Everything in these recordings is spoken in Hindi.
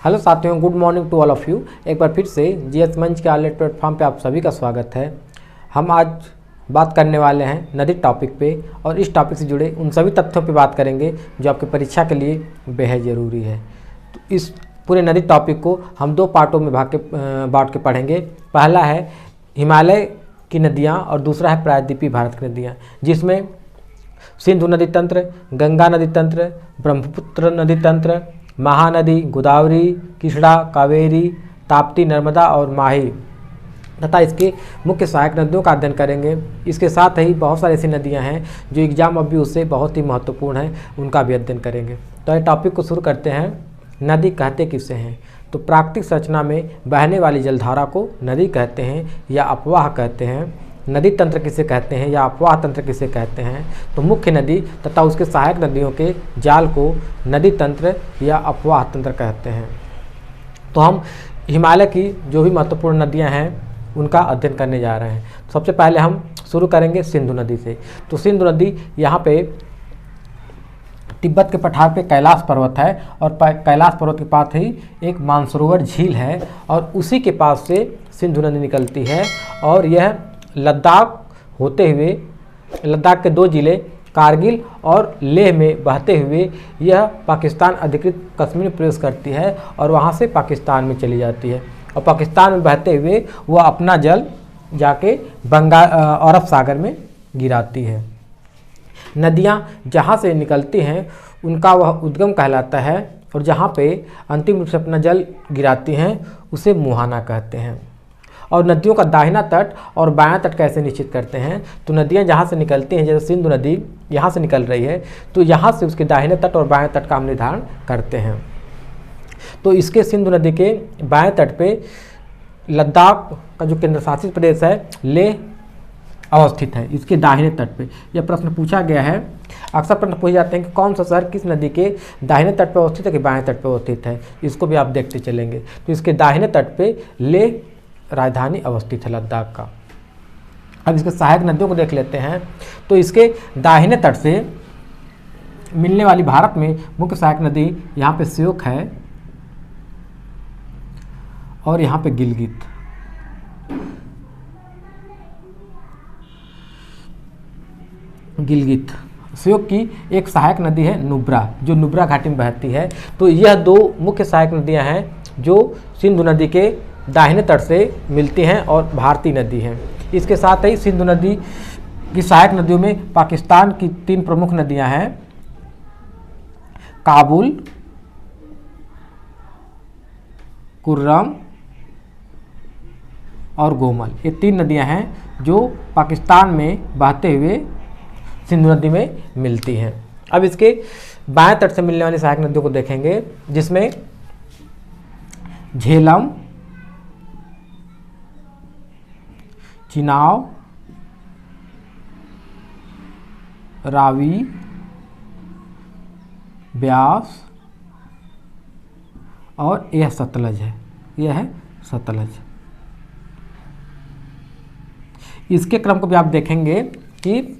हेलो साथियों, good morning to all of you. एक बार फिर से जीएस मंच के ऑनलाइन प्लेटफॉर्म पे आप सभी का स्वागत है। हम आज बात करने वाले हैं नदी टॉपिक पे और इस टॉपिक से जुड़े उन सभी तथ्यों पे बात करेंगे जो आपकी परीक्षा के लिए बेहद ज़रूरी है। तो इस पूरे नदी टॉपिक को हम दो पार्टों में बांट के पढ़ेंगे। पहला है हिमालय की नदियाँ और दूसरा है प्रायद्वीपीय भारत की नदियाँ, जिसमें सिंधु नदी तंत्र, गंगा नदी तंत्र, ब्रह्मपुत्र नदी तंत्र, महानदी, गोदावरी, कृष्णा, कावेरी, ताप्ती, नर्मदा और माही तथा इसके मुख्य सहायक नदियों का अध्ययन करेंगे। इसके साथ ही बहुत सारी ऐसी नदियां हैं जो एग्जाम अभी उससे बहुत ही महत्वपूर्ण हैं, उनका भी अध्ययन करेंगे। तो ये टॉपिक को शुरू करते हैं। नदी कहते किसे हैं? तो प्राकृतिक संरचना में बहने वाली जलधारा को नदी कहते हैं या अपवाह कहते हैं। नदी तंत्र किसे कहते हैं या अपवाह तंत्र किसे कहते हैं? तो मुख्य नदी तथा उसके सहायक नदियों के जाल को नदी तंत्र या अपवाह तंत्र कहते हैं। तो हम हिमालय की जो भी महत्वपूर्ण नदियां हैं उनका अध्ययन करने जा रहे हैं। सबसे पहले हम शुरू करेंगे सिंधु नदी से। तो सिंधु नदी यहाँ पे तिब्बत के पठार पे कैलाश पर्वत है और कैलाश पर्वत के पास ही एक मानसरोवर झील है और उसी के पास से सिंधु नदी निकलती है और यह लद्दाख होते हुए लद्दाख के दो ज़िले कारगिल और लेह में बहते हुए यह पाकिस्तान अधिकृत कश्मीर में प्रवेश करती है और वहाँ से पाकिस्तान में चली जाती है और पाकिस्तान में बहते हुए वह अपना जल जाके अरब सागर में गिराती है। नदियाँ जहाँ से निकलती हैं उनका वह उद्गम कहलाता है और जहाँ पे अंतिम रूप से अपना जल गिराती हैं उसे मुहाना कहते हैं। और नदियों का दाहिना तट और बायां तट कैसे निश्चित करते हैं? तो नदियां जहां से निकलती हैं, जैसे सिंधु नदी यहां से निकल रही है तो यहां से उसके दाहिने तट और बाएं तट का हम निर्धारण करते हैं। तो इसके सिंधु नदी के बाएं तट पे लद्दाख का जो केंद्र शासित प्रदेश है लेह अवस्थित है। इसके दाहिने तट पे यह प्रश्न पूछा गया है। अक्सर प्रश्न पूछे जाते हैं कि कौन सा शहर किस नदी के दाहिने तट पर अवस्थित है कि बाएं तट पर अवस्थित है। इसको भी आप देखते चलेंगे। तो इसके दाहिने तट पे लेह राजधानी अवस्थित है लद्दाख का। अब इसके सहायक नदियों को देख लेते हैं। तो इसके दाहिने तट से मिलने वाली भारत में मुख्य सहायक नदी यहाँ पे श्योक है और यहाँ पे गिलगित। श्योक की एक सहायक नदी है नुब्रा, जो नुब्रा घाटी में बहती है। तो यह दो मुख्य सहायक नदियाँ हैं जो सिंधु नदी के दाहिने तट से मिलती हैं और भारतीय नदी हैं। इसके साथ ही सिंधु नदी की सहायक नदियों में पाकिस्तान की तीन प्रमुख नदियां हैं, काबुल, कुर्रम और गोमल। ये तीन नदियां हैं जो पाकिस्तान में बहते हुए सिंधु नदी में मिलती हैं। अब इसके बाएं तट से मिलने वाली सहायक नदियों को देखेंगे, जिसमें झेलम, चिनाव, रावी, ब्यास और यह सतलज है। यह है सतलज। इसके क्रम को भी आप देखेंगे कि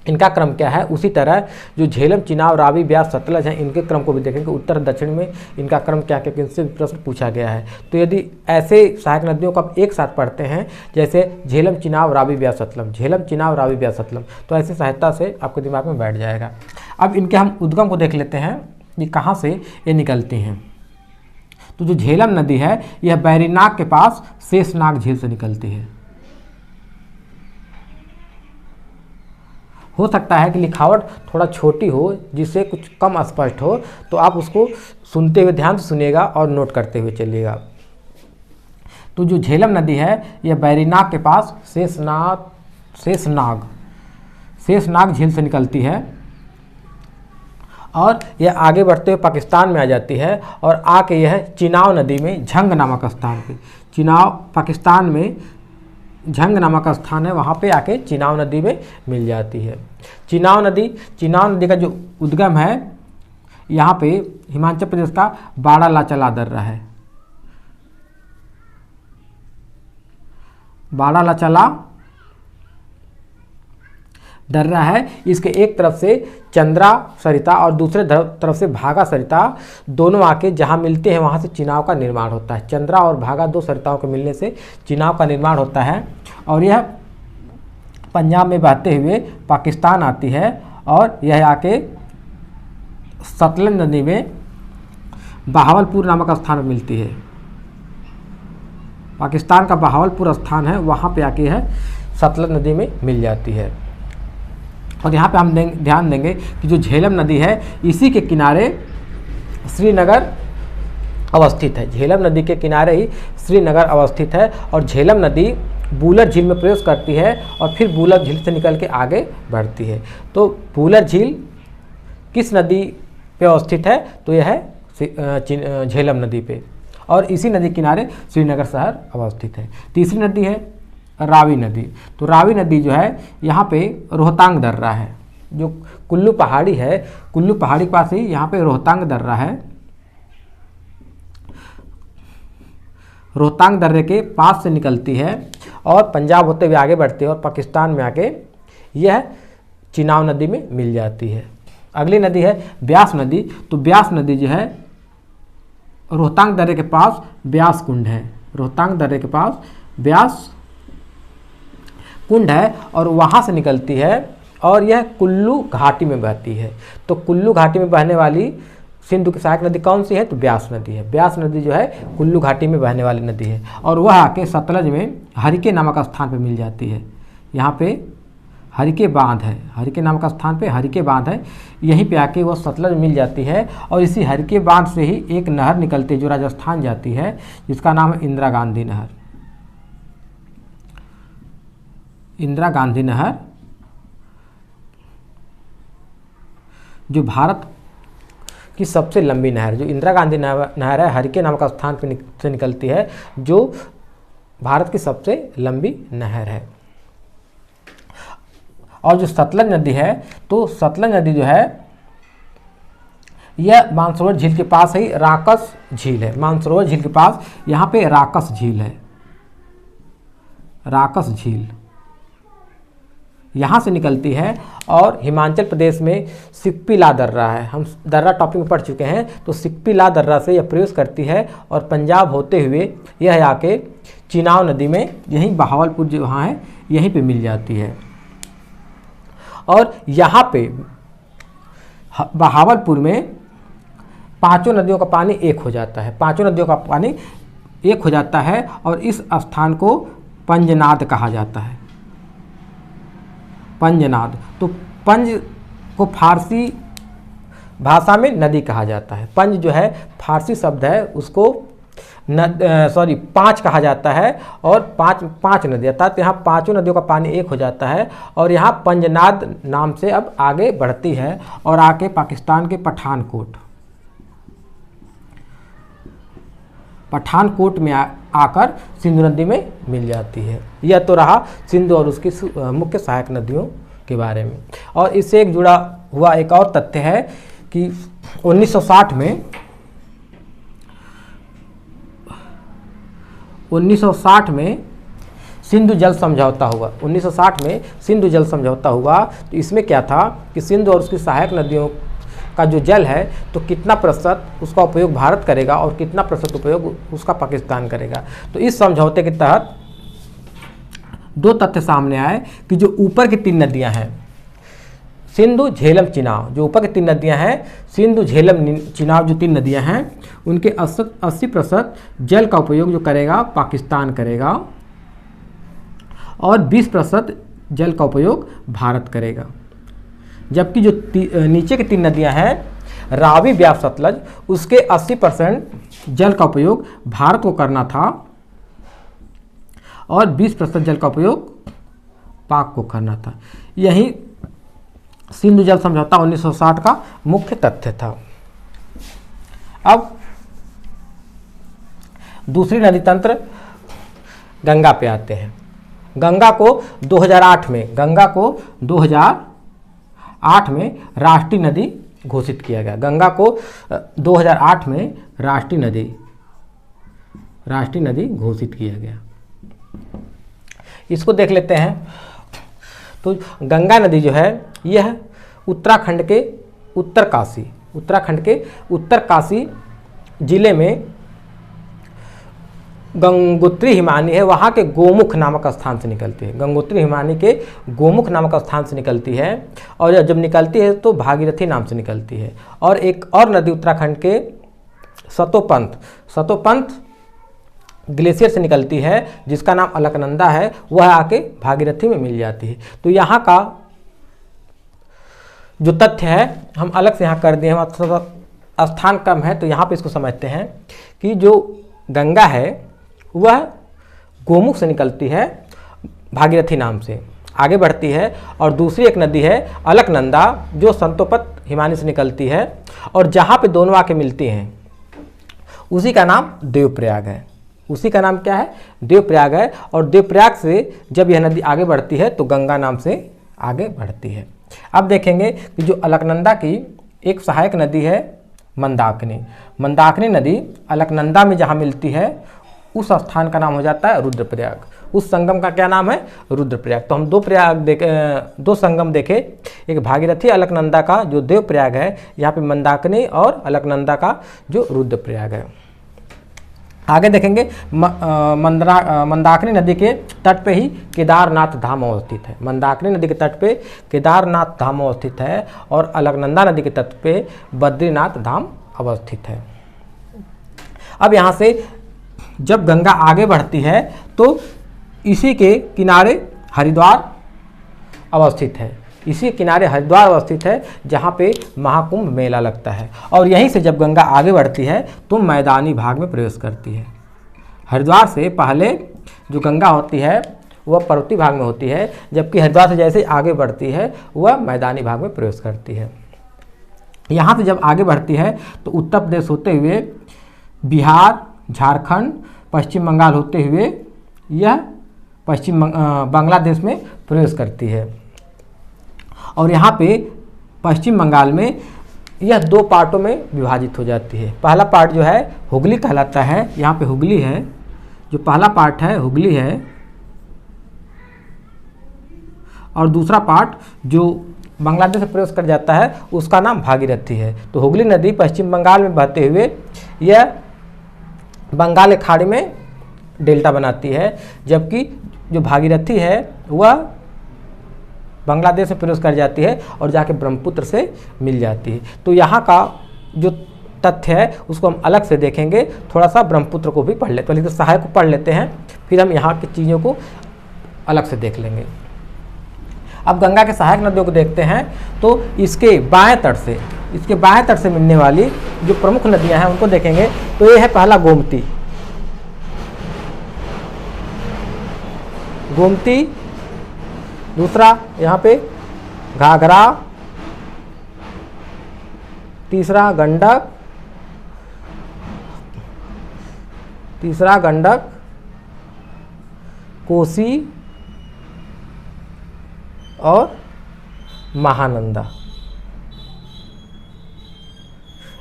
इनका क्रम क्या है। उसी तरह जो झेलम, चिनाव, रावी, ब्यास, सतलज हैं, इनके क्रम को भी देखेंगे उत्तर दक्षिण में इनका क्रम क्या, क्योंकि इनसे प्रश्न पूछा गया है। तो यदि ऐसे सहायक नदियों को आप एक साथ पढ़ते हैं, जैसे झेलम, चिनाव, रावी, ब्यास, सतलम, झेलम, चिनाव, रावी, ब्यास, सतलम, तो ऐसी सहायता से आपके दिमाग में बैठ जाएगा। अब इनके हम उद्गम को देख लेते हैं कि कहाँ से ये निकलती हैं। तो जो झेलम नदी है यह बैरीनाग के पास शेषनाग झील से निकलती है। हो सकता है कि लिखावट थोड़ा छोटी हो, जिससे कुछ कम स्पष्ट हो, तो आप उसको सुनते हुए ध्यान से सुनिएगा और नोट करते हुए चलिएगा। तो जो झेलम नदी है यह बैरीनाग के पास शेषनाग झील से निकलती है और यह आगे बढ़ते हुए पाकिस्तान में आ जाती है और आके यह चिनाव नदी में झंग नामक स्थान पे, चिनाव पाकिस्तान में झंग नामक स्थान है, वहाँ पे आके चिनाव नदी में मिल जाती है। चिनाव नदी का जो उद्गम है यहाँ पे हिमाचल प्रदेश का बाड़ालाचला दर्रा है। दर्रा है, इसके एक तरफ से चंद्रा सरिता और दूसरे तरफ से भागा सरिता दोनों आके जहाँ मिलते हैं वहाँ से चिनाव का निर्माण होता है। चंद्रा और भागा दो सरिताओं के मिलने से चिनाव का निर्माण होता है और यह पंजाब में बहते हुए पाकिस्तान आती है और यह आके सतलज नदी में बहावलपुर नामक स्थान पर मिलती है। पाकिस्तान का बहावलपुर स्थान है, वहाँ पे आके है सतलज नदी में मिल जाती है। और यहाँ पे हम ध्यान देंगे कि जो झेलम नदी है इसी के किनारे श्रीनगर अवस्थित है। झेलम नदी के किनारे ही श्रीनगर अवस्थित है और झेलम नदी बूलर झील में प्रवेश करती है और फिर बूलर झील से निकल के आगे बढ़ती है। तो बूलर झील किस नदी पे अवस्थित है? तो यह है झेलम नदी पे और इसी नदी किनारे श्रीनगर शहर अवस्थित है। तीसरी नदी है रावी नदी। तो रावी नदी जो है यहाँ पे रोहतांग दर्रा है, जो कुल्लू पहाड़ी है, कुल्लू पहाड़ी के पास ही यहाँ पे रोहतांग दर्रा है। रोहतांग दर्रे के पास से निकलती है और पंजाब होते हुए आगे बढ़ती है और पाकिस्तान में आके यह चिनाव नदी में मिल जाती है। अगली नदी है ब्यास नदी। तो ब्यास नदी जो है रोहतांग दर्रे के पास ब्यास कुंड है। रोहतांग दर्रे के पास ब्यास कुंड है और वहाँ से निकलती है और यह कुल्लू घाटी में बहती है। तो कुल्लू घाटी में बहने वाली सिंधु की सहायक नदी कौन सी है? तो ब्यास नदी है। ब्यास नदी जो है कुल्लू घाटी में बहने वाली नदी है और वह आके सतलज में हरिके नामक स्थान पर मिल जाती है। यहाँ पे हरिके बांध है, हरिके नामक स्थान पे हरिके बांध है, यहीं पे आके वह सतलज मिल जाती है और इसी हरिके बांध से ही एक नहर निकलती है जो राजस्थान जाती है, जिसका नाम है इंदिरा गांधी नहर। इंदिरा गांधी नहर जो भारत की सबसे लंबी नहर, जो इंदिरा गांधी नहर है, हरिके नामक स्थान पे से निकलती है, जो भारत की सबसे लंबी नहर है। और जो सतलज नदी है, तो सतलज नदी जो है यह मानसरोवर झील के पास ही राकस झील है। मानसरोवर झील के पास यहाँ पे राकस झील है, राकस झील यहाँ से निकलती है और हिमाचल प्रदेश में सिक्पिला दर्रा है, हम दर्रा टॉपिक में पढ़ चुके हैं। तो सिक्पिला दर्रा से यह प्रवेश करती है और पंजाब होते हुए यह आके चिनाव नदी में यहीं बहावलपुर जो वहाँ है यहीं पे मिल जाती है। और यहाँ पे बहावलपुर में पांचों नदियों का पानी एक हो जाता है, पांचों नदियों का पानी एक हो जाता है और इस स्थान को पंजनाद कहा जाता है। पंजनाद, तो पंज को फारसी भाषा में नदी कहा जाता है। पंज जो है फारसी शब्द है, उसको पाँच कहा जाता है और पाँच नदी, अर्थात यहाँ पांचों नदियों का पानी एक हो जाता है और यहाँ पंजनाद नाम से अब आगे बढ़ती है और आके पाकिस्तान के पठानकोट में आकर सिंधु नदी में मिल जाती है। यह तो रहा सिंधु और उसकी मुख्य सहायक नदियों के बारे में। और इससे एक जुड़ा हुआ एक और तथ्य है कि 1960 में सिंधु जल समझौता हुआ। 1960 में सिंधु जल समझौता हुआ। तो इसमें क्या था कि सिंधु और उसकी सहायक नदियों का जो जल है तो कितना प्रतिशत उसका उपयोग भारत करेगा और कितना प्रतिशत उपयोग उसका पाकिस्तान करेगा। तो इस समझौते के तहत दो तथ्य सामने आए कि जो ऊपर की तीन नदियां हैं सिंधु झेलम चिनाव, जो ऊपर की तीन नदियां हैं सिंधु झेलम चिनाव, जो तीन नदियां हैं उनके 80% जल का उपयोग जो करेगा पाकिस्तान करेगा और 20% जल का उपयोग भारत करेगा। जबकि जो नीचे की तीन नदियां हैं रावी ब्यास सतलज, उसके 80% जल का उपयोग भारत को करना था और 20% जल का उपयोग पाक को करना था। यही सिंधु जल समझौता 1960 का मुख्य तथ्य था। अब दूसरी नदी तंत्र गंगा पे आते हैं। गंगा को 2008 में राष्ट्रीय नदी घोषित किया गया। गंगा को 2008 में राष्ट्रीय नदी घोषित किया गया। इसको देख लेते हैं। तो गंगा नदी जो है यह उत्तराखंड के उत्तर काशी जिले में गंगोत्री हिमानी है, वहाँ के गोमुख नामक स्थान से निकलती है। गंगोत्री हिमानी के गोमुख नामक स्थान से निकलती है और जब निकलती है तो भागीरथी नाम से निकलती है। और एक और नदी उत्तराखंड के सतोपंथ ग्लेशियर से निकलती है, जिसका नाम अलकनंदा है, वह आके भागीरथी में मिल जाती है। तो यहाँ का जो तथ्य है हम अलग से यहाँ कर दिए, हम स्थान कम है तो यहाँ पे इसको समझते हैं कि जो गंगा है वह गोमुख से निकलती है भागीरथी नाम से, आगे बढ़ती है। और दूसरी एक नदी है अलकनंदा जो संतोपत हिमानी से निकलती है, और जहाँ पे दोनों आके मिलती हैं उसी का नाम देवप्रयाग है। उसी का नाम क्या है? देवप्रयाग है। और देवप्रयाग से जब यह नदी आगे बढ़ती है तो गंगा नाम से आगे बढ़ती है। अब देखेंगे कि जो अलकनंदा की एक सहायक नदी है मंदाकिनी नदी अलकनंदा में जहाँ मिलती है उस स्थान का नाम हो जाता है रुद्रप्रयाग। उस संगम का क्या नाम है? रुद्रप्रयाग। तो हम दो संगम देखे, एक भागीरथी अलकनंदा का जो देवप्रयाग है, यहाँ पे मंदाकिनी, और अलकनंदा का जो रुद्रप्रयाग है। आगे देखेंगे मंदाकिनी नदी के तट पे ही केदारनाथ धाम अवस्थित है। मंदाकिनी नदी के तट पे केदारनाथ धाम अवस्थित है और अलकनंदा नदी के तट पे बद्रीनाथ धाम अवस्थित है। अब यहाँ से जब गंगा आगे बढ़ती है तो इसी के किनारे हरिद्वार अवस्थित है। इसी किनारे हरिद्वार अवस्थित है जहाँ पे महाकुंभ मेला लगता है। और यहीं से जब गंगा आगे बढ़ती है तो मैदानी भाग में प्रवेश करती है। हरिद्वार से पहले जो गंगा होती है वह पर्वतीय भाग में होती है, जबकि हरिद्वार से जैसे आगे बढ़ती है वह मैदानी भाग में प्रवेश करती है। यहाँ से जब आगे बढ़ती है तो उत्तर प्रदेश होते हुए बिहार, झारखंड, पश्चिम बंगाल होते हुए यह बांग्लादेश में प्रवेश करती है। और यहाँ पे पश्चिम बंगाल में यह दो पार्टों में विभाजित हो जाती है। पहला पार्ट जो है हुगली कहलाता है, यहाँ पे हुगली है, जो पहला पार्ट है हुगली है, और दूसरा पार्ट जो बांग्लादेश में प्रवेश कर जाता है उसका नाम भागीरथी है। तो हुगली नदी पश्चिम बंगाल में बहते हुए यह बंगाल की खाड़ी में डेल्टा बनाती है, जबकि जो भागीरथी है वह बांग्लादेश में प्रवेश कर जाती है और जाके ब्रह्मपुत्र से मिल जाती है। तो यहाँ का जो तथ्य है उसको हम अलग से देखेंगे। थोड़ा सा ब्रह्मपुत्र को भी पढ़ लेते हैं, तो सहायक को पढ़ लेते हैं, फिर हम यहाँ की चीज़ों को अलग से देख लेंगे। अब गंगा के सहायक नदियों को देखते हैं तो इसके बाएं तट से मिलने वाली जो प्रमुख नदियां हैं उनको देखेंगे। तो ये है पहला गोमती, दूसरा यहाँ पे घाघरा, तीसरा गंडक, कोसी और महानंदा।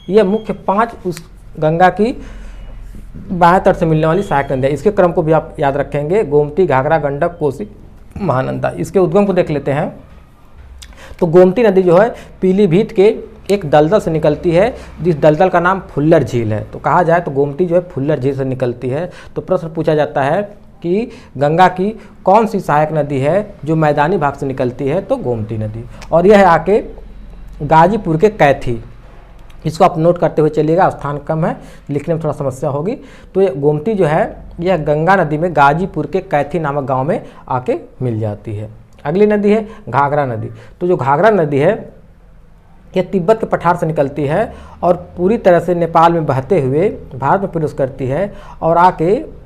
यह मुख्य 5 उस गंगा की बाएं तट से मिलने वाली सहायक नदियाँ। इसके क्रम को भी आप याद रखेंगे, गोमती, घाघरा, गंडक, कोसी, महानंदा। इसके उद्गम को देख लेते हैं। तो गोमती नदी जो है पीलीभीत के एक दलदल से निकलती है, जिस दलदल का नाम फुल्लर झील है। तो कहा जाए तो गोमती जो है फुल्लर झील से निकलती है। तो प्रश्न पूछा जाता है कि गंगा की कौन सी सहायक नदी है जो मैदानी भाग से निकलती है? तो गोमती नदी। और यह है आके गाजीपुर के कैथी। इसको आप नोट करते हुए चलिएगा, स्थान कम है, लिखने में थोड़ा समस्या होगी। तो ये गोमती जो है यह गंगा नदी में गाजीपुर के कैथी नामक गांव में आके मिल जाती है। अगली नदी है घाघरा नदी। तो जो घाघरा नदी है यह तिब्बत के पठार से निकलती है और पूरी तरह से नेपाल में बहते हुए भारत में प्रवेश करती है और आके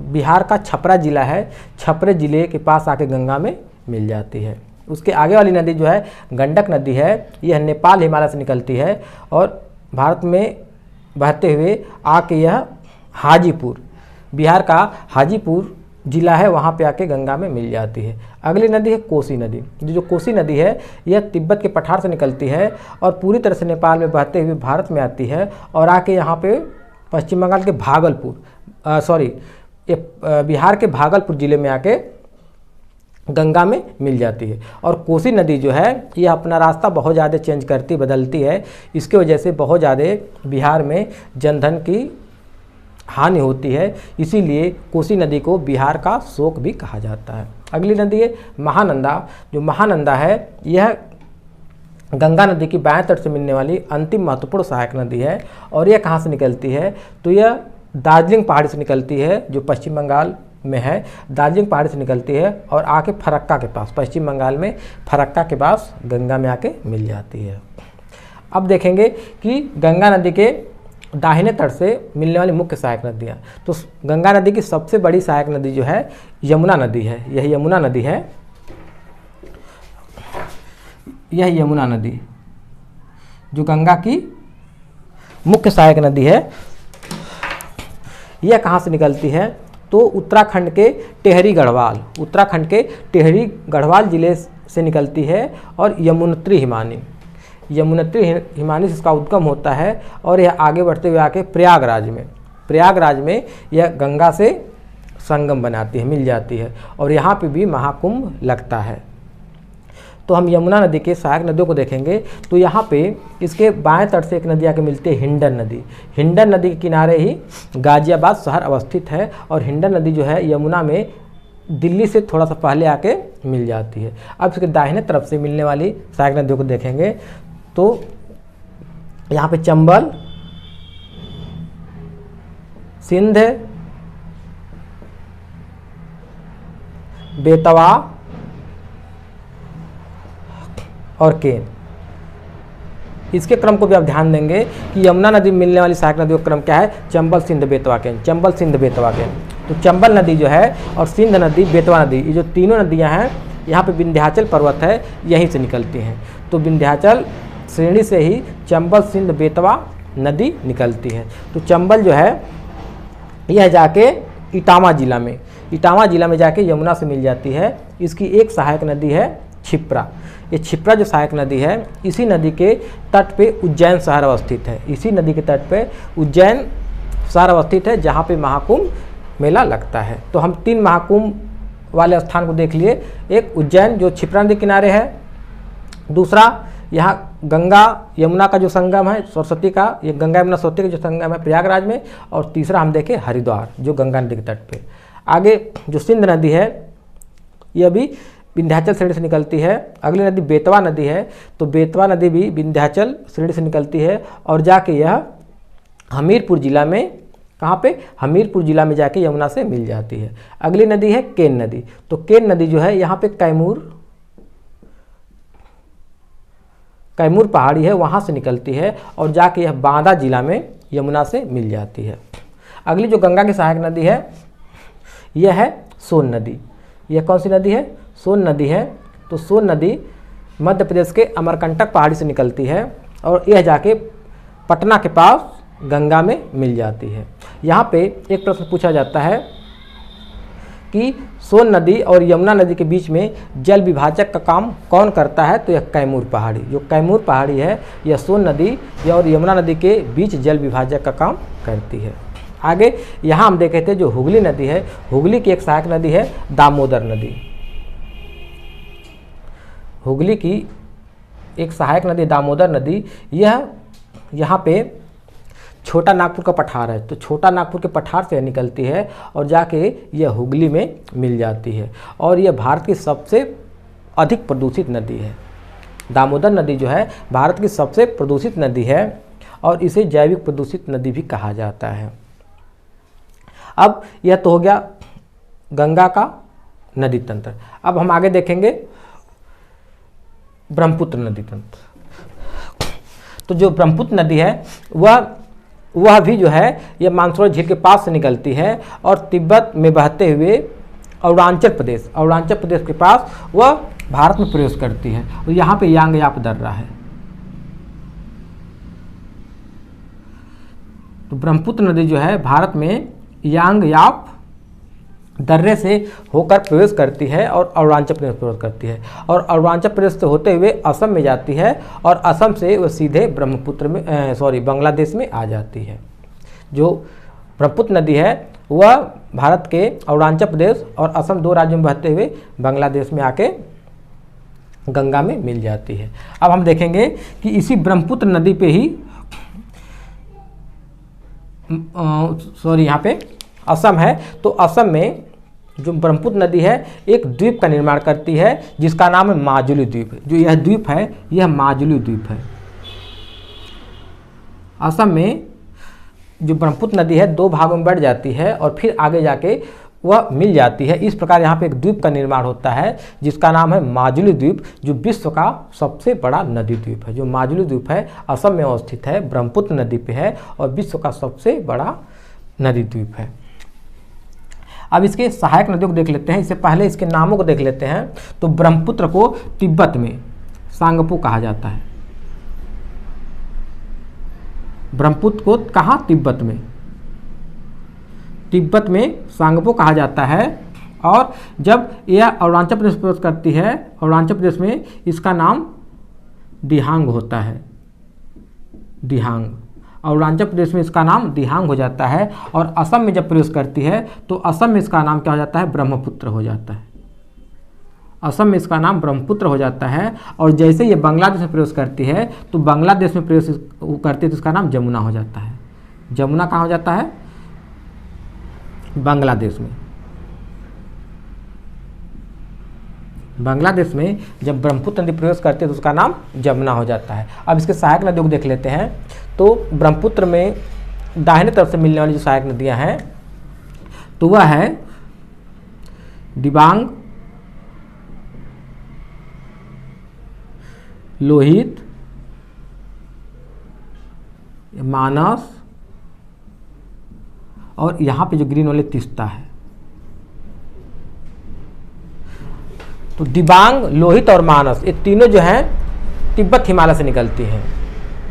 बिहार का छपरा जिला है, छपरे जिले के पास आके गंगा में मिल जाती है। उसके आगे वाली नदी जो है गंडक नदी है, यह नेपाल हिमालय से निकलती है और भारत में बहते हुए आके यह हाजीपुर, बिहार का हाजीपुर जिला है, वहाँ पे आके गंगा में मिल जाती है। अगली नदी है कोसी नदी। जो कोसी नदी है यह तिब्बत के पठार से निकलती है और पूरी तरह से नेपाल में बहते हुए भारत में आती है और आके यहाँ पे पश्चिम बंगाल के बिहार के भागलपुर जिले में आके गंगा में मिल जाती है। और कोसी नदी जो है ये अपना रास्ता बहुत ज़्यादा चेंज करती बदलती है, इसकी वजह से बहुत ज़्यादा बिहार में जनधन की हानि होती है, इसीलिए कोसी नदी को बिहार का शोक भी कहा जाता है। अगली नदी है महानंदा। जो महानंदा है यह गंगा नदी की बाएं तट से मिलने वाली अंतिम महत्वपूर्ण सहायक नदी है। और यह कहाँ से निकलती है, तो यह दार्जिलिंग पहाड़ी से निकलती है, जो पश्चिम बंगाल में है। दार्जिलिंग पहाड़ी से निकलती है और आके फरक्का के पास, पश्चिम बंगाल में फरक्का के पास गंगा में आके मिल जाती है। अब देखेंगे कि गंगा नदी के दाहिने तट से मिलने वाली मुख्य सहायक नदियाँ। तो गंगा नदी की सबसे बड़ी सहायक नदी जो है यमुना नदी है। यह यमुना नदी है, यह यमुना नदी जो गंगा की मुख्य सहायक नदी है। यह कहाँ से निकलती है, तो उत्तराखंड के टिहरी गढ़वाल, उत्तराखंड के टिहरी गढ़वाल जिले से निकलती है और यमुनोत्री हिमानी, यमुनोत्री हिमानी से इसका उद्गम होता है। और यह आगे बढ़ते हुए आके प्रयागराज में यह गंगा से संगम बनाती है, मिल जाती है। और यहाँ पे भी महाकुंभ लगता है। तो हम यमुना नदी के सहायक नदियों को देखेंगे, तो यहाँ पे इसके बाएं तट से एक नदी आके मिलती है हिंडन नदी। हिंडन नदी के किनारे ही गाजियाबाद शहर अवस्थित है। और हिंडन नदी जो है यमुना में दिल्ली से थोड़ा सा पहले आके मिल जाती है। अब इसके दाहिने तरफ से मिलने वाली सहायक नदियों को देखेंगे, तो यहाँ पे चंबल, सिंध, बेतवा और केन। इसके क्रम को भी आप ध्यान देंगे कि यमुना नदी में मिलने वाली सहायक नदियों का क्रम क्या है, चंबल, सिंध, बेतवा, केन, चंबल, सिंध, बेतवा, केन। तो चंबल नदी जो है और सिंध नदी, बेतवा नदी, ये जो तीनों नदियां हैं यहाँ पे विंध्याचल पर्वत है, यहीं से निकलती हैं। तो विंध्याचल श्रेणी से ही चंबल, सिंध, बेतवा नदी निकलती है। तो चंबल जो है यह जाके इटावा जिला में जाके यमुना से मिल जाती है। इसकी एक सहायक नदी है क्षिप्रा। ये क्षिप्रा जो सहायक नदी है, इसी नदी के तट पे उज्जैन शहर अवस्थित है। इसी नदी के तट पे उज्जैन शहर अवस्थित है, जहाँ पे महाकुंभ मेला लगता है। तो हम 3 महाकुंभ वाले स्थान को देख लिए। एक उज्जैन जो क्षिप्रा नदी किनारे है, दूसरा यहाँ गंगा यमुना का जो संगम है सरस्वती का, ये गंगा यमुना सरस्वती का जो संगम है प्रयागराज में, और तीसरा हम देखें हरिद्वार जो गंगा नदी के तट पे। आगे जो सिंध नदी है यह भी विंध्याचल श्रेणी से निकलती है। अगली नदी बेतवा नदी है, तो बेतवा नदी भी विंध्याचल श्रेणी से निकलती है और जाके यह हमीरपुर जिला में, कहाँ पे, हमीरपुर जिला में जाके यमुना से मिल जाती है। अगली नदी है केन नदी। तो केन नदी जो है यहाँ पे कैमूर पहाड़ी है, वहाँ से निकलती है और जाके यह बांदा जिला में यमुना से मिल जाती है। अगली जो गंगा की सहायक नदी है यह है सोन नदी। यह कौन सी नदी है, सोन नदी है। तो सोन नदी मध्य प्रदेश के अमरकंटक पहाड़ी से निकलती है और यह जाके पटना के पास गंगा में मिल जाती है। यहाँ पे एक प्रश्न पूछा जाता है कि सोन नदी और यमुना नदी के बीच में जल विभाजक का काम कौन करता है, तो यह कैमूर पहाड़ी, जो कैमूर पहाड़ी है यह सोन नदी और यमुना नदी के बीच जल विभाजक का काम करती है। आगे यहाँ हम देखे थे जो हुगली नदी है, हुगली की एक सहायक नदी है दामोदर नदी। हुगली की एक सहायक नदी दामोदर नदी, यह यहाँ पे छोटा नागपुर का पठार है, तो छोटा नागपुर के पठार से निकलती है और जाके यह हुगली में मिल जाती है। और यह भारत की सबसे अधिक प्रदूषित नदी है। दामोदर नदी जो है भारत की सबसे प्रदूषित नदी है और इसे जैविक प्रदूषित नदी भी कहा जाता है। अब यह तो हो गया गंगा का नदी तंत्र। अब हम आगे देखेंगे ब्रह्मपुत्र नदी तंत्र। तो जो ब्रह्मपुत्र नदी है वह भी जो है यह मानसरोवर झील के पास से निकलती है और तिब्बत में बहते हुए अरुणाचल प्रदेश के पास वह भारत में प्रवेश करती है और यहाँ पे यांगयाप दर्रा है। तो ब्रह्मपुत्र नदी जो है भारत में यांगयाप दर्रे से होकर प्रवेश करती है और अरुणाचल प्रदेश प्रवेश करती है और अरुणाचल प्रदेश से होते हुए असम में जाती है और असम से वह सीधे बांग्लादेश में आ जाती है। जो ब्रह्मपुत्र नदी है वह भारत के अरुणाचल प्रदेश और असम 2 राज्यों में बहते हुए बांग्लादेश में आके गंगा में मिल जाती है। अब हम देखेंगे कि इसी ब्रह्मपुत्र नदी पे ही यहाँ पे असम है, तो असम में जो ब्रह्मपुत्र नदी है एक द्वीप का निर्माण करती है जिसका नाम है माजुली द्वीप। जो यह द्वीप है यह माजुली द्वीप है। असम में जो ब्रह्मपुत्र नदी है 2 भागों में बढ़ जाती है और फिर आगे जाके वह मिल जाती है। इस प्रकार यहाँ पे एक द्वीप का निर्माण होता है जिसका नाम है माजुली द्वीप, जो विश्व का सबसे बड़ा नदी द्वीप है। जो माजुली द्वीप है असम में अवस्थित है, ब्रह्मपुत्र नदी पे है और विश्व का सबसे बड़ा नदी द्वीप है। अब इसके सहायक नदियों को देख लेते हैं। इससे पहले इसके नामों को देख लेते हैं। तो ब्रह्मपुत्र को तिब्बत में सांगपो कहा जाता है। ब्रह्मपुत्र को कहाँ? तिब्बत में। तिब्बत में सांगपो कहा जाता है। और जब यह अरुणाचल प्रदेश प्रवेश करती है, अरुणाचल प्रदेश में इसका नाम दिहांग होता है। दिहांग, अरुणाचल प्रदेश में इसका नाम दिहांग हो जाता है। और असम में जब प्रवेश करती है तो असम में इसका नाम क्या हो जाता है? ब्रह्मपुत्र हो जाता है। असम में इसका नाम ब्रह्मपुत्र हो जाता है। और जैसे ये बांग्लादेश में प्रवेश करती है तो बांग्लादेश में प्रवेश करती है तो इसका नाम जमुना हो जाता है। जमुना कहाँ हो जाता है? बांग्लादेश में। बांग्लादेश में जब ब्रह्मपुत्र नदी प्रवेश करती है तो उसका नाम जमुना हो जाता है। अब इसके सहायक नदियों को देख लेते हैं। तो ब्रह्मपुत्र में दाहिने तरफ से मिलने वाली जो सहायक नदियां हैं तो वह है दिबांग, लोहित, मानस और यहाँ पे जो ग्रीन वाले तीस्ता है। तो दिबांग, लोहित और मानस ये तीनों जो हैं तिब्बत हिमालय से निकलती हैं।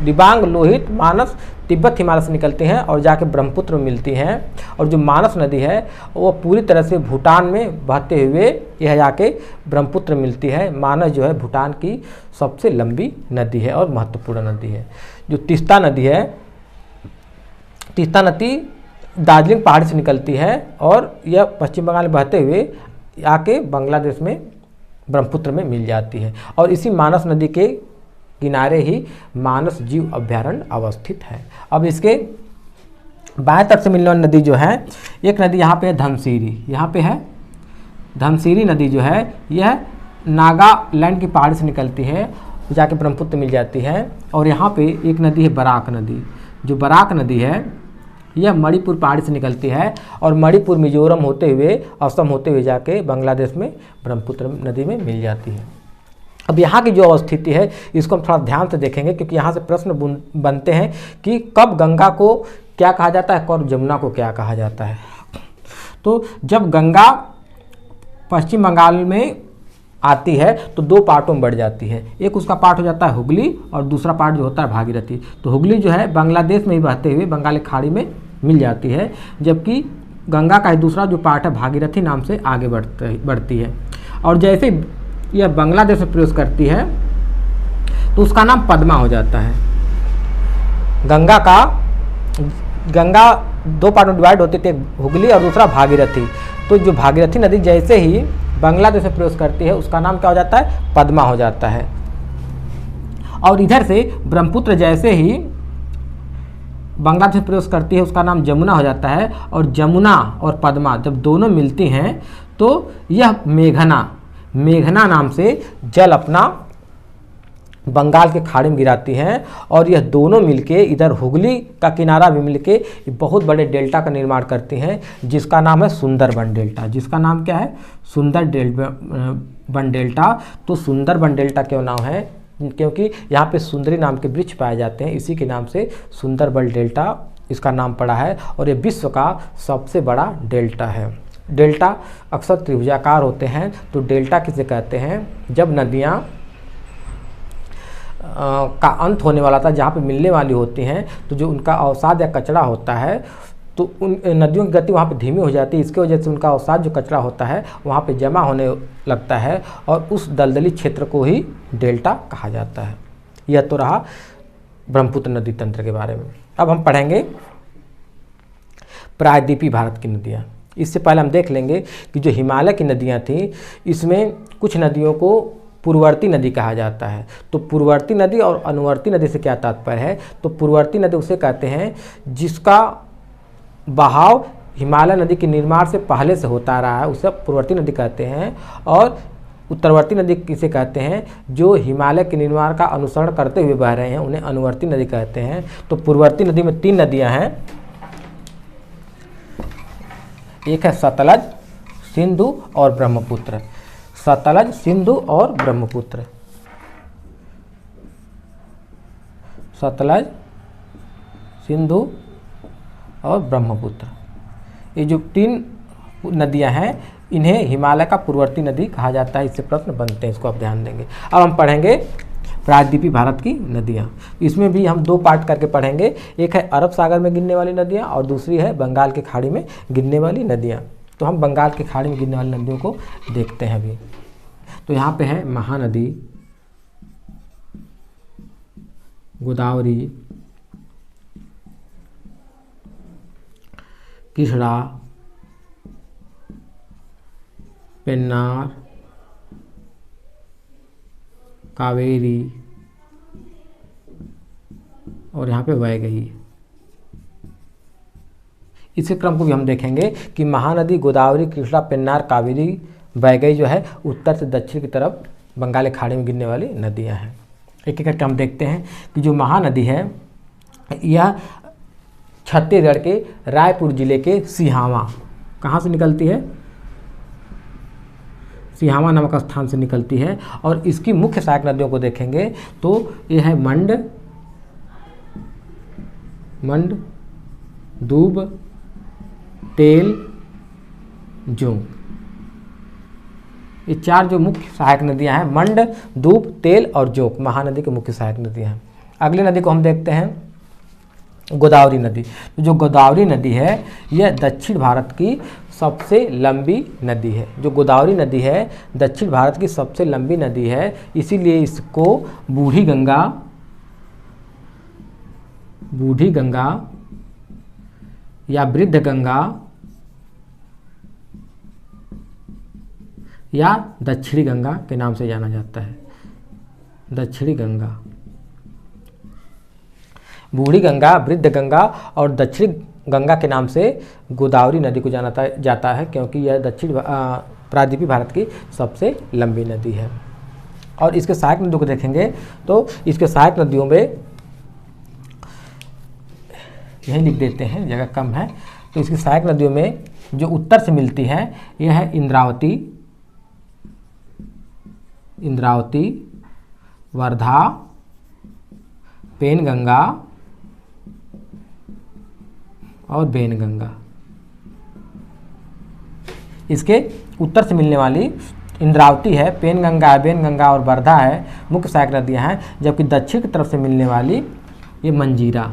दिबांग, लोहित, मानस तिब्बत हिमालय से निकलती हैं और जाके ब्रह्मपुत्र में मिलती हैं। और जो मानस नदी है वो पूरी तरह से भूटान में बहते हुए यह जाके ब्रह्मपुत्र मिलती है। मानस जो है भूटान की सबसे लंबी नदी है और महत्वपूर्ण नदी है। जो तीस्ता नदी है, तीस्ता नदी दार्जिलिंग पहाड़ी से निकलती है और यह पश्चिम बंगाल में बहते हुए आके बांग्लादेश में ब्रह्मपुत्र में मिल जाती है। और इसी मानस नदी के किनारे ही मानस जीव अभ्यारण्य अवस्थित है। अब इसके बाएं तरफ से मिलने वाली नदी जो है, एक नदी यहाँ पे है धमसीरी। यहाँ पे है धमसीरी नदी जो है यह नागालैंड की पहाड़ी से निकलती है, जाके ब्रह्मपुत्र मिल जाती है। और यहाँ पे एक नदी है बराक नदी। जो बराक नदी है यह मणिपुर पहाड़ी से निकलती है और मणिपुर, मिजोरम होते हुए, असम होते हुए जाके बांग्लादेश में ब्रह्मपुत्र नदी में मिल जाती है। अब यहाँ की जो अवस्थिति है इसको हम थोड़ा ध्यान से देखेंगे क्योंकि यहाँ से प्रश्न बनते हैं कि कब गंगा को क्या कहा जाता है और जमुना को क्या कहा जाता है। तो जब गंगा पश्चिम बंगाल में आती है तो 2 पार्टों में बढ़ जाती है। एक उसका पार्ट हो जाता है हुगली और दूसरा पार्ट जो होता है भागीरथी। तो हुगली जो है बांग्लादेश में ही बहते हुए बंगाल की खाड़ी में मिल जाती है, जबकि गंगा का दूसरा जो पार्ट है भागीरथी नाम से आगे बढ़ती है। और जैसे यह बांग्लादेश में प्रवेश करती है तो उसका नाम पद्मा हो जाता है। गंगा 2 पार्ट में डिवाइड होती थी, हुगली और दूसरा भागीरथी। तो जो भागीरथी नदी जैसे ही बांग्लादेश में प्रवेश करती है उसका नाम क्या हो जाता है? पद्मा हो जाता है। और इधर से ब्रह्मपुत्र जैसे ही बांग्लादेश में प्रवेश करती है उसका नाम जमुना हो जाता है। और जमुना और पद्मा जब दोनों मिलती हैं तो यह मेघना नाम से जल अपना बंगाल के खाड़ी में गिराती हैं। और यह दोनों मिलके इधर हुगली का किनारा भी मिलके बहुत बड़े डेल्टा का निर्माण करती हैं जिसका नाम है सुंदरबन डेल्टा। जिसका नाम क्या है? सुंदरबन डेल्टा। तो सुंदरबन डेल्टा क्यों नाम है? क्योंकि यहाँ पे सुंदरी नाम के वृक्ष पाए जाते हैं, इसी के नाम से सुंदरबन डेल्टा इसका नाम पड़ा है। और ये विश्व का सबसे बड़ा डेल्टा है। डेल्टा अक्सर त्रिभुजाकार होते हैं। तो डेल्टा किसे कहते हैं? जब नदियाँ का अंत होने वाला था, जहाँ पे मिलने वाली होती हैं, तो जो उनका अवसाद या कचरा होता है तो उन नदियों की गति वहाँ पे धीमी हो जाती है। इसके वजह से उनका अवसाद जो कचरा होता है वहाँ पे जमा होने लगता है और उस दलदली क्षेत्र को ही डेल्टा कहा जाता है। यह तो रहा ब्रह्मपुत्र नदी तंत्र के बारे में। अब हम पढ़ेंगे प्रायद्वीपीय भारत की नदियाँ। इससे पहले हम देख लेंगे कि जो हिमालय की नदियाँ थीं, इसमें कुछ नदियों को पूर्ववर्ती नदी कहा जाता है। तो पूर्ववर्ती नदी और अनुवर्ती नदी से क्या तात्पर्य है? तो पूर्ववर्ती नदी उसे कहते हैं जिसका बहाव हिमालय नदी के निर्माण से पहले से होता रहा है, उसे पूर्ववर्ती नदी कहते हैं। और उत्तरवर्ती नदी किसे कहते हैं? जो हिमालय के निर्माण का अनुसरण करते हुए बह रहे हैं, उन्हें अनुवर्ती नदी कहते हैं। तो पूर्ववर्ती नदी में 3 नदियां हैं, एक है सतलज, सिंधु और ब्रह्मपुत्र। सतलज, सिंधु और ब्रह्मपुत्र। सतलज, सिंधु और ब्रह्मपुत्र, ये जो 3 नदियां हैं, इन्हें हिमालय का पूर्ववर्ती नदी कहा जाता है। इससे प्रश्न बनते हैं, इसको आप ध्यान देंगे। अब हम पढ़ेंगे प्रायद्वीपीय भारत की नदियाँ। इसमें भी हम 2 पार्ट करके पढ़ेंगे, एक है अरब सागर में गिरने वाली नदियाँ और दूसरी है बंगाल की खाड़ी में गिरने वाली नदियाँ। तो हम बंगाल की खाड़ी में गिरने वाली नदियों को देखते हैं अभी। तो यहाँ पे है महानदी, गोदावरी, कृष्णा, पेन्नार, कावेरी और यहाँ पे वैगई। इसी क्रम को भी हम देखेंगे कि महानदी, गोदावरी, कृष्णा, पेन्नार, कावेरी, वैगई जो है उत्तर से दक्षिण की तरफ बंगाल की खाड़ी में गिरने वाली नदियाँ हैं। एक एक करके हम देखते हैं कि जो महानदी है यह छत्तीसगढ़ के रायपुर जिले के सिहावा, कहाँ से निकलती है? सिहावा नामक स्थान से निकलती है। और इसकी मुख्य सहायक नदियों को देखेंगे तो यह है मंड, दूब, तेल, जोंक। ये 4 जो मुख्य सहायक नदियां हैं, मंड, दूब, तेल और जोंक, महानदी की मुख्य सहायक नदियां हैं। अगली नदी को हम देखते हैं गोदावरी नदी। तो जो गोदावरी नदी है यह दक्षिण भारत की सबसे लंबी नदी है। जो गोदावरी नदी है दक्षिण भारत की सबसे लंबी नदी है, इसीलिए इसको बूढ़ी गंगा या वृद्ध गंगा या दक्षिणी गंगा के नाम से जाना जाता है। दक्षिणी गंगा, बूढ़ी गंगा, वृद्ध गंगा और दक्षिणी गंगा के नाम से गोदावरी नदी को जाना जाता है, क्योंकि यह दक्षिण प्रायद्वीपीय भारत की सबसे लंबी नदी है। और इसके सहायक नदियों को देखेंगे तो इसके सहायक नदियों में यही लिख देते हैं, जगह कम है। तो इसकी सहायक नदियों में जो उत्तर से मिलती है यह है इंद्रावती, वर्धा, पेनगंगा और बेनगंगा। इसके उत्तर से मिलने वाली इंद्रावती है, पेनगंगा है, बेनगंगा और वर्धा है, मुख्य सहायक नदियां हैं। जबकि दक्षिण की तरफ से मिलने वाली ये मंजीरा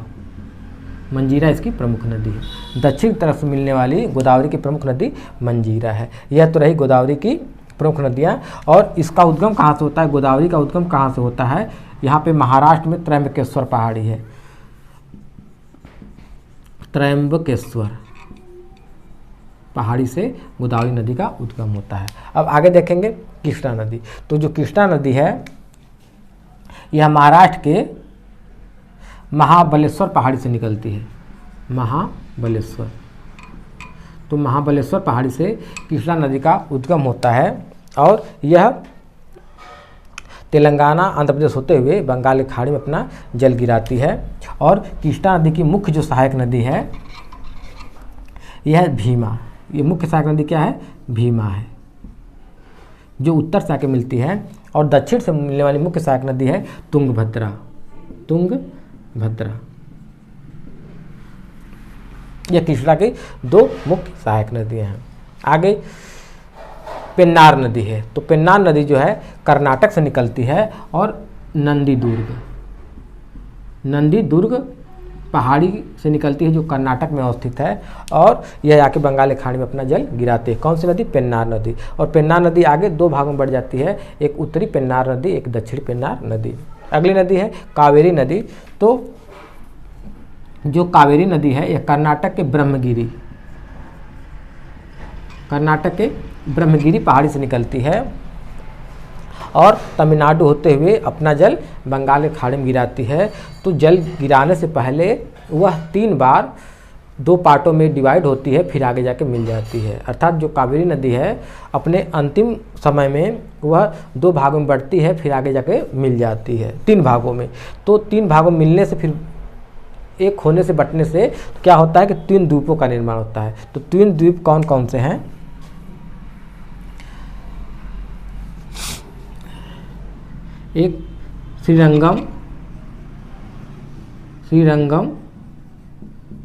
इसकी प्रमुख नदी है। दक्षिण की तरफ से मिलने वाली गोदावरी की प्रमुख नदी मंजीरा है। यह तो रही गोदावरी की प्रमुख नदियां। और इसका उद्गम कहाँ से होता है? गोदावरी का उद्गम कहाँ से होता है? यहाँ पे महाराष्ट्र में त्र्यंबकेश्वर पहाड़ी है। त्र्यंबकेश्वर पहाड़ी से गोदावरी नदी का उद्गम होता है। अब आगे देखेंगे कृष्णा नदी। तो जो कृष्णा नदी है यह महाराष्ट्र के महाबलेश्वर पहाड़ी से निकलती है। महाबलेश्वर, तो महाबलेश्वर पहाड़ी से कृष्णा नदी का उद्गम होता है और यह तेलंगाना, आंध्र प्रदेश होते हुए बंगाल की खाड़ी में अपना जल गिराती है। और कृष्णा नदी की मुख्य जो सहायक नदी है यह है भीमा। ये मुख्य सहायक नदी क्या है? भीमा है, जो उत्तर से आके मिलती है। और दक्षिण से मिलने वाली मुख्य सहायक नदी है तुंगभद्रा। यह कृष्णा की 2 मुख्य सहायक नदियां हैं। आगे पेन्नार नदी है। तो पेन्नार नदी जो है कर्नाटक से निकलती है और नंदीदुर्ग पहाड़ी से निकलती है, जो कर्नाटक में अवस्थित है। और यह आके बंगाल की खाड़ी में अपना जल गिराती है। कौन सी नदी? पेन्नार नदी। और पेन्नार नदी आगे 2 भागों में बढ़ जाती है, एक उत्तरी पेन्नार नदी, एक दक्षिणी पेन्नार नदी। अगली नदी है कावेरी नदी। तो जो कावेरी नदी है यह कर्नाटक के ब्रह्मगिरी कर्नाटक के ब्रह्मगिरी पहाड़ी से निकलती है और तमिलनाडु होते हुए अपना जल बंगाल के खाड़ी में गिराती है। तो जल गिराने से पहले वह 3 बार 2 पार्टों में डिवाइड होती है, फिर आगे जाके मिल जाती है। अर्थात जो कावेरी नदी है अपने अंतिम समय में वह 2 भागों में बढ़ती है, फिर आगे जाके मिल जाती है 3 भागों में। तो 3 भागों में मिलने से, फिर एक होने से, बटने से तो क्या होता है कि 3 द्वीपों का निर्माण होता है। तो 3 द्वीप कौन कौन से हैं? एक श्रीरंगम,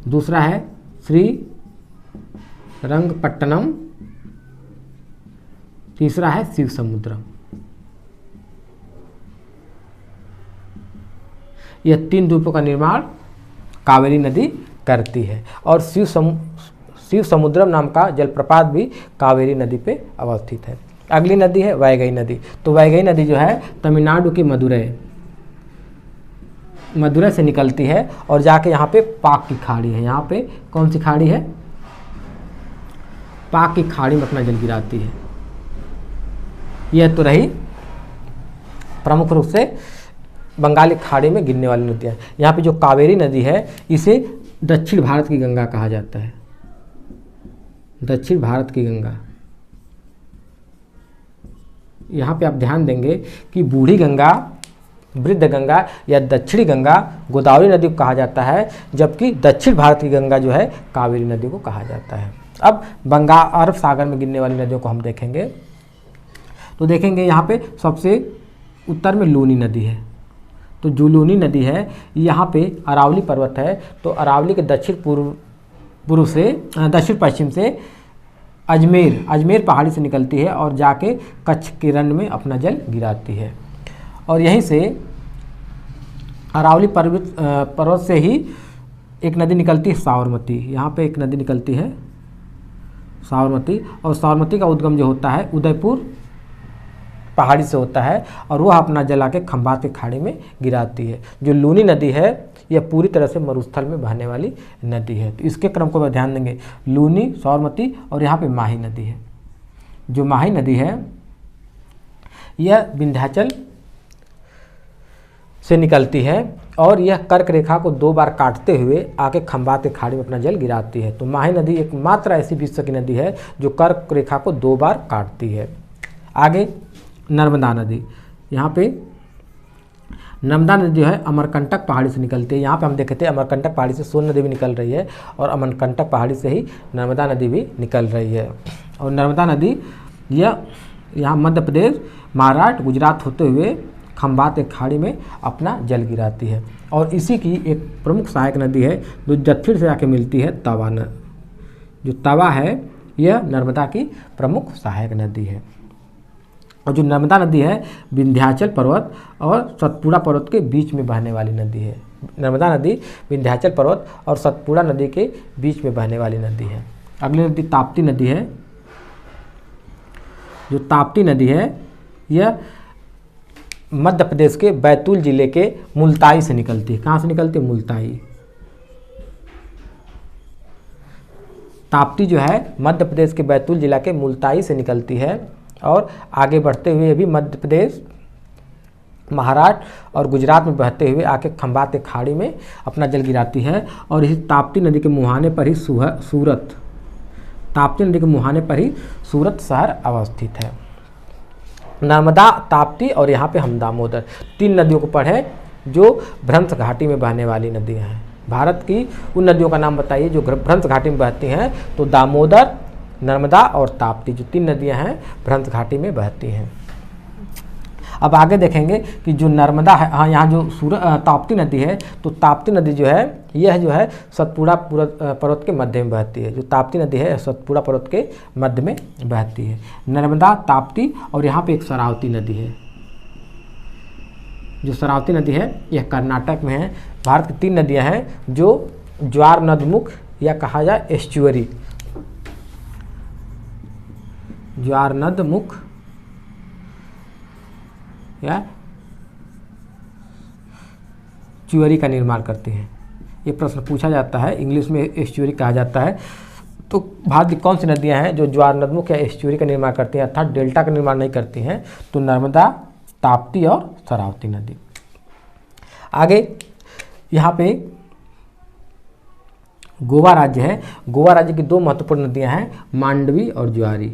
दूसरा है श्रीरंगपट्टनम, तीसरा है शिव समुद्रम। यह 3 द्वीपों का निर्माण कावेरी नदी करती है और शिव समुद्रम नाम का जलप्रपात भी कावेरी नदी पे अवस्थित है। अगली नदी है वैगई नदी। तो वैगई नदी जो है तमिलनाडु के मदुरै से निकलती है और जाके यहाँ पे पाक की खाड़ी है। यहाँ पे कौन सी खाड़ी है? पाक की खाड़ी में अपना जल गिराती है। यह तो रही प्रमुख रूप से बंगाली खाड़ी में गिरने वाली नदियाँ। यहाँ पे जो कावेरी नदी है इसे दक्षिण भारत की गंगा कहा जाता है। दक्षिण भारत की गंगा। यहाँ पे आप ध्यान देंगे कि बूढ़ी गंगा, वृद्ध गंगा या दक्षिणी गंगा गोदावरी नदी को कहा जाता है, जबकि दक्षिण भारत की गंगा जो है कावेरी नदी को कहा जाता है। अब बंगाल अरब सागर में गिरने वाली नदियों को हम देखेंगे। तो देखेंगे यहाँ पे सबसे उत्तर में लूनी नदी है। तो जो लूनी नदी है यहाँ पे अरावली पर्वत है। तो अरावली के दक्षिण पश्चिम से अजमेर पहाड़ी से निकलती है और जाके कच्छ के रण में अपना जल गिराती है। और यहीं से अरावली पर्वत से ही एक नदी निकलती है साबरमती। यहाँ पे एक नदी निकलती है साबरमती, और साबरमती का उद्गम जो होता है उदयपुर पहाड़ी से होता है और वह अपना जल आके खंभात की खाड़ी में गिराती है। जो लूनी नदी है यह पूरी तरह से मरुस्थल में बहने वाली नदी है। तो इसके क्रम को ध्यान देंगे, लूनी, साबरमती और यहाँ पे माही नदी है। जो माही नदी है यह विंध्याचल से निकलती है और यह कर्क रेखा को 2 बार काटते हुए आके खंभात की खाड़ी में अपना जल गिराती है। तो माही नदी एकमात्र ऐसी विश्व की नदी है जो कर्क रेखा को 2 बार काटती है। आगे नर्मदा नदी। यहाँ पे नर्मदा नदी जो है अमरकंटक पहाड़ी से निकलती है। यहाँ पे हम देखे थे अमरकंटक पहाड़ी से सोन नदी भी निकल रही है और अमरकंटक पहाड़ी से ही नर्मदा नदी भी निकल रही है। और नर्मदा नदी यह यहाँ मध्य प्रदेश, महाराष्ट्र, गुजरात होते हुए खंभात एक खाड़ी में अपना जल गिराती है। और इसी की एक प्रमुख सहायक नदी है जो दक्षिण से आके मिलती है, तवा। जो तवा है यह नर्मदा की प्रमुख सहायक नदी है। और जो नर्मदा नदी है विंध्याचल पर्वत और सतपुड़ा पर्वत के बीच में बहने वाली नदी है। नर्मदा नदी विंध्याचल पर्वत और सतपुड़ा नदी के बीच में बहने वाली नदी है। अगली नदी ताप्ती नदी है। जो ताप्ती नदी है यह मध्य प्रदेश के बैतूल जिले के मुल्ताई से निकलती है। कहाँ से निकलती है? मुल्ताई। ताप्ती जो है मध्य प्रदेश के बैतूल जिला के मुल्ताई से निकलती है और आगे बढ़ते हुए भी मध्य प्रदेश, महाराष्ट्र और गुजरात में बहते हुए आके खंभात के खाड़ी में अपना जल गिराती है। और इस ताप्ती नदी के मुहाने पर ही सूरत शहर अवस्थित है। नर्मदा, ताप्ती और यहाँ पे हम दामोदर, 3 नदियों को पढ़ें जो भ्रंश घाटी में बहने वाली नदियाँ हैं। भारत की उन नदियों का नाम बताइए जो भ्रंश घाटी में बहती हैं। तो दामोदर, नर्मदा और ताप्ती, जो 3 नदियां हैं भ्रंश घाटी में बहती हैं। अब आगे देखेंगे कि जो नर्मदा है, हाँ, यहाँ जो ताप्ती नदी है, तो ताप्ती नदी जो है यह जो है सतपुड़ा पर्वत के मध्य में बहती है। जो ताप्ती नदी है सतपुड़ा पर्वत के मध्य में बहती है। नर्मदा, ताप्ती और यहाँ पे एक शरावती नदी है। जो शरावती नदी है यह कर्नाटक में है। भारत की 3 नदियाँ हैं जो ज्वार नदमुख या कहा जाए एस्चुअरी, ज्वार नदमुख या च्युअरी का निर्माण करती हैं। ये प्रश्न पूछा जाता है, इंग्लिश में एस्चुअरी कहा जाता है। तो भारत की कौन सी नदियां हैं जो ज्वार नदमुख या एस्चुरी का निर्माण करती हैं, अर्थात डेल्टा का निर्माण नहीं करती हैं? तो नर्मदा, ताप्ती और शरावती नदी। आगे यहाँ पे गोवा राज्य है। गोवा राज्य की दो महत्वपूर्ण नदियां हैं, मांडवी और जुआरी।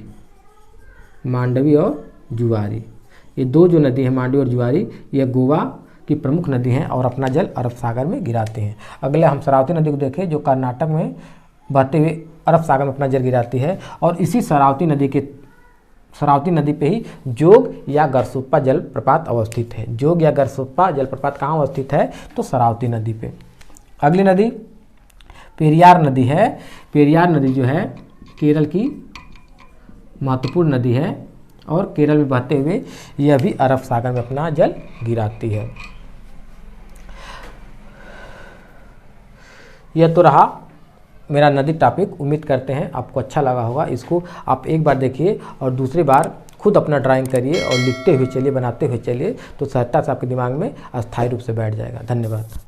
मांडवी और जुआरी, ये दो जो नदी है मांडवी और जुआरी, ये गोवा की प्रमुख नदी हैं और अपना जल अरब सागर में गिराते हैं। अगले हम शरावती नदी को देखें जो कर्नाटक में बहते हुए अरब सागर में अपना जल गिराती है। और इसी शरावती नदी पे ही जोग या गरसोप्पा जलप्रपात अवस्थित है। जोग या गरसोप्पा जलप्रपात कहाँ अवस्थित है? तो शरावती नदी पे। अगली नदी पेरियार नदी है। पेरियार नदी जो है केरल की महत्वपूर्ण नदी है और केरल में बहते हुए यह भी अरब सागर में अपना जल गिराती है। यह तो रहा मेरा नदी टॉपिक। उम्मीद करते हैं आपको अच्छा लगा होगा। इसको आप एक बार देखिए और दूसरी बार खुद अपना ड्राइंग करिए और लिखते हुए चलिए, बनाते हुए चलिए, तो सहजता से आपके दिमाग में अस्थायी रूप से बैठ जाएगा। धन्यवाद।